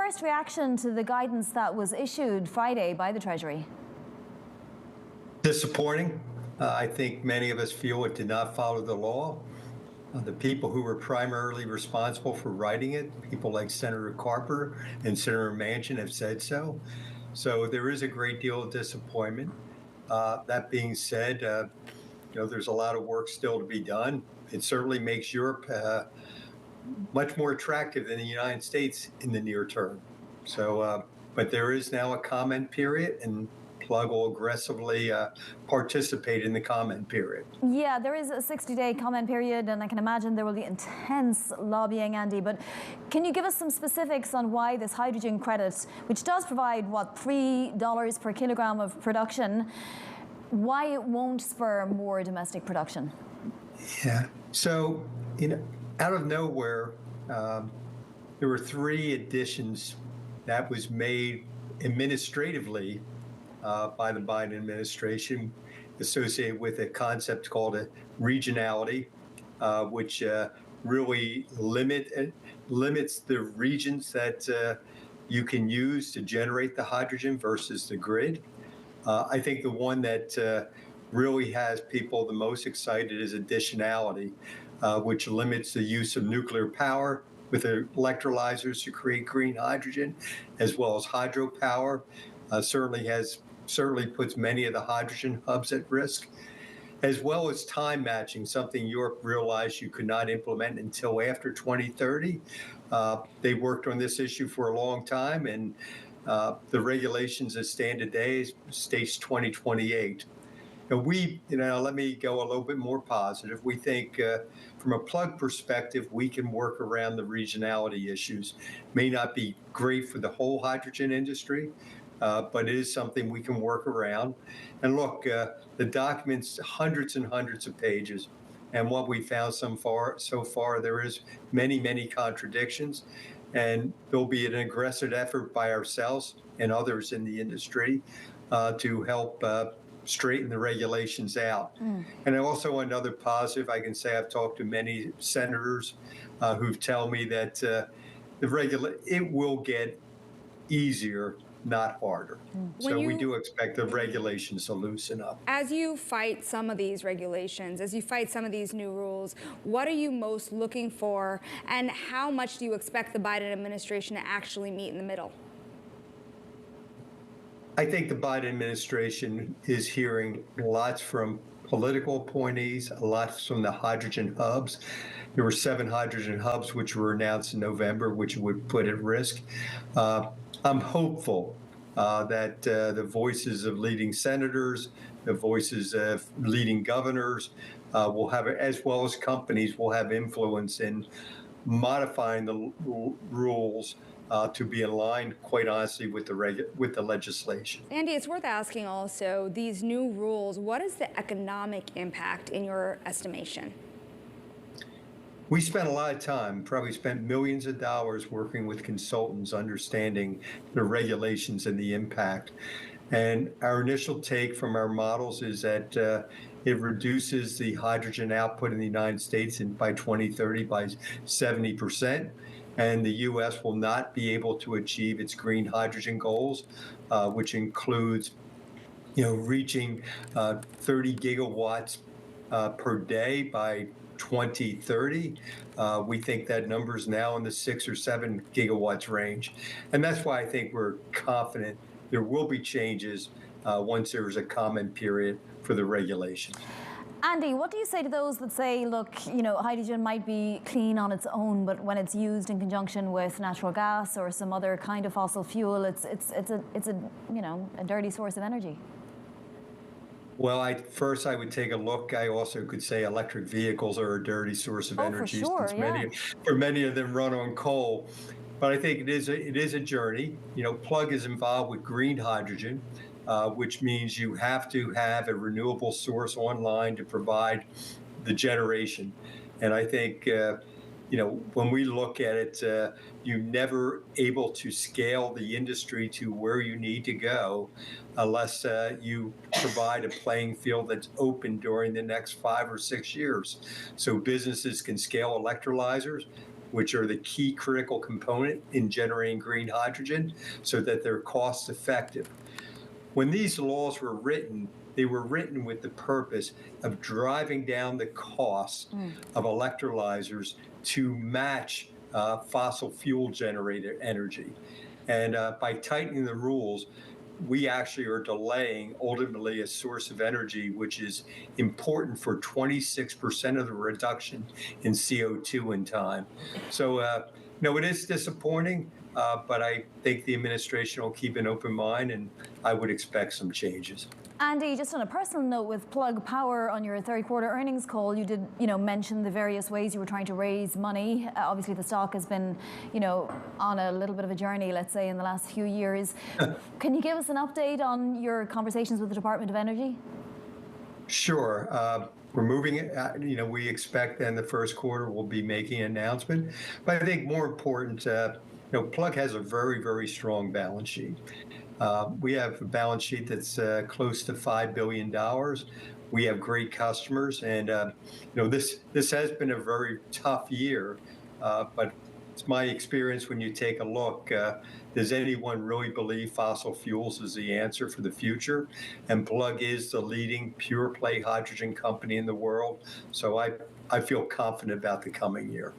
first reaction to the guidance that was issued Friday by the Treasury? Disappointing. I think many of us feel it did not follow the law. The people who were primarily responsible for writing it, people like Senator Carper and Senator Manchin, have said so. So there is a great deal of disappointment. That being said, there's a lot of work still to be done. It certainly makes Europe much more attractive than the United States in the near term. So, but there is now a comment period, and Plug will aggressively participate in the comment period. Yeah, there is a 60-day comment period, and I can imagine there will be intense lobbying, Andy. But can you give us some specifics on why this hydrogen credit, which does provide, $3 per kilogram of production, why it won't spur more domestic production? Yeah. So, out of nowhere, there were 3 additions that was made administratively by the Biden administration associated with a concept called a regionality, which really limits the regions that you can use to generate the hydrogen versus the grid. I think the one that really has people the most excited is additionality, which limits the use of nuclear power with electrolyzers to create green hydrogen, as well as hydropower. Certainly puts many of the hydrogen hubs at risk, as well as time matching, something Europe realized you could not implement until after 2030. They worked on this issue for a long time, and the regulations that stand today states 2028. And let me go a little bit more positive. We think from a Plug perspective, we can work around the regionality issues. May not be great for the whole hydrogen industry, but it is something we can work around. And look, the document's hundreds and hundreds of pages. And what we found so far, there is many, many contradictions. And there'll be an aggressive effort by ourselves and others in the industry to help straighten the regulations out. And also another positive, I can say I've talked to many senators who've told me that it will get easier, not harder. So we do expect the regulations to loosen up. As you fight some of these regulations, as you fight some of these new rules, what are you most looking for, and how much do you expect the Biden administration to actually meet in the middle? I think the Biden administration is hearing lots from political appointees, a lot from the hydrogen hubs. There were 7 hydrogen hubs which were announced in November, which would put at risk. I'm hopeful that the voices of leading senators, the voices of leading governors will have, as well as companies, will have influence in modifying the rules to be aligned, quite honestly, with the legislation. Andy, it's worth asking also, these new rules, what is the economic impact in your estimation? We spent a lot of time, probably spent millions of dollars working with consultants, understanding the regulations and the impact. And our initial take from our models is that it reduces the hydrogen output in the United States by 2030 by 70%. And the U.S. will not be able to achieve its green hydrogen goals, which includes, reaching 30 gigawatts per day by 2030. We think that number is now in the 6 or 7 gigawatts range. And that's why I think we're confident there will be changes once there is a comment period for the regulations. Andy, what do you say to those that say, look, hydrogen might be clean on its own, but when it's used in conjunction with natural gas or some other kind of fossil fuel, it's a dirty source of energy? Well, first I would take a look. I also could say electric vehicles are a dirty source of energy, for sure, since many of them run on coal. But I think it is a journey. Plug is involved with green hydrogen, which means you have to have a renewable source online to provide the generation. And I think when we look at it, you're never able to scale the industry to where you need to go unless you provide a playing field that's open during the next 5 or 6 years. So businesses can scale electrolyzers, which are the key critical component in generating green hydrogen, so that they're cost effective. When these laws were written, they were written with the purpose of driving down the cost of electrolyzers to match fossil fuel generated energy. And by tightening the rules, we actually are delaying ultimately a source of energy which is important for 26% of the reduction in CO2 in time. So, no, it is disappointing, but I think the administration will keep an open mind, and I would expect some changes. Andy, just on a personal note, with Plug Power on your third quarter earnings call, you did, mention the various ways you were trying to raise money. Obviously, the stock has been, on a little bit of a journey, let's say, in the last few years. Can you give us an update on your conversations with the Department of Energy? Sure. We're moving it. We expect in the first quarter we'll be making an announcement. But I think more important, Plug has a very, very strong balance sheet. We have a balance sheet that's close to $5 billion. We have great customers, and this has been a very tough year. But it's my experience when you take a look. Does anyone really believe fossil fuels is the answer for the future? And Plug is the leading pure play hydrogen company in the world. So I feel confident about the coming year.